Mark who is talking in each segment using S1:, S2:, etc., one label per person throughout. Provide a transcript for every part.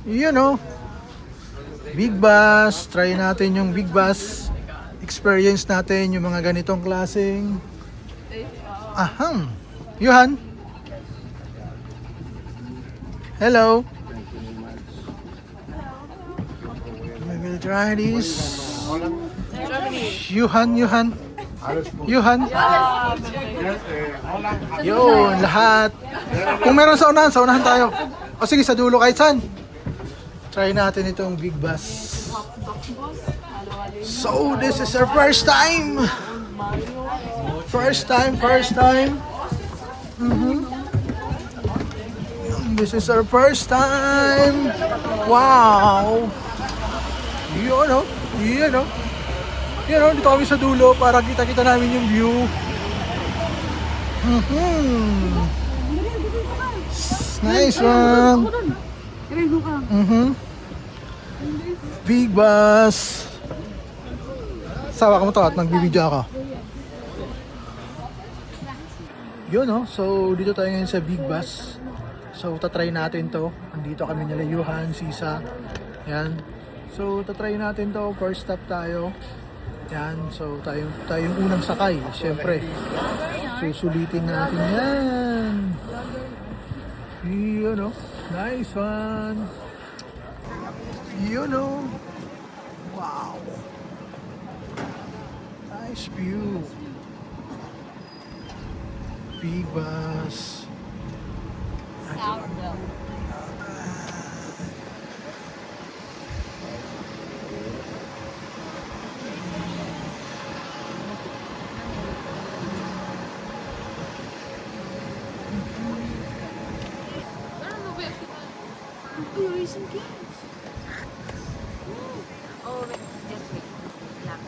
S1: You know, Big Bus. Try natin yung Big Bus. Experience natin yung mga ganitong klaseng. Aham. Yuhan. Hello. We will try this. Yuhan. Yuhan. Yun, lahat. Kung meron sa unahan tayo. O sige, sa dulo kahit saan. Try natin itong Big Bus. So, this is our first time. First time. This is our first time. Wow. You know, dito kami sa dulo para kita-kita namin yung view. Nice one. Big Bus. Sawa ka mo to at nagbibideo ako. Yun so dito tayo ngayon sa Big Bus. So tatry natin to. Andito kami nila Yuhan, Sisa. Yan. So tatry natin to. First stop tayo. Yan. So tayong unang sakay. Siyempre. Susulitin natin yan. Yun Nice one. Yun Wow. Nice view. Big Bus.
S2: Oh, wait, just wait. Relax.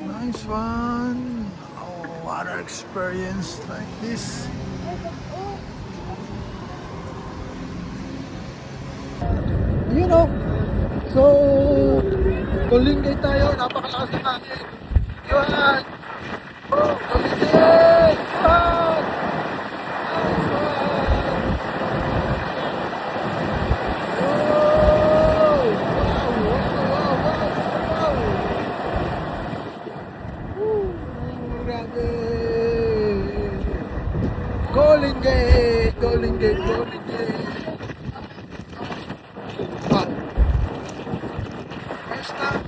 S1: Nice one. Oh, water experience like this. So, Golingay tayo. Napakalakas na natin. Yuhan! Oh, Golingay! Yuhan! Nice one! Oh! Wow! Grabe! Golingay! Wow! First stop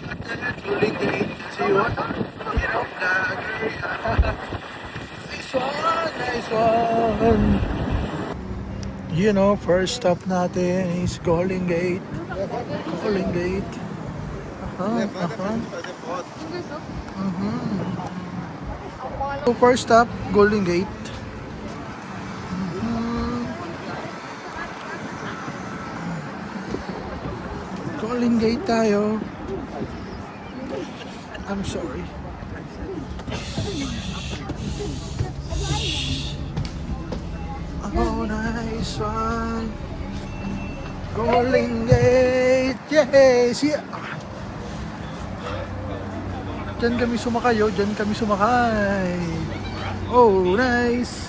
S1: natin. Golingay. See you on? Nice one! First stop natin is Golden Gate. So first stop, Golden Gate. Golden Gate tayo. I'm sorry. Oh, nice one. Golden Gate. Yes! Yeah. Diyan kami sumakay. Oh, nice.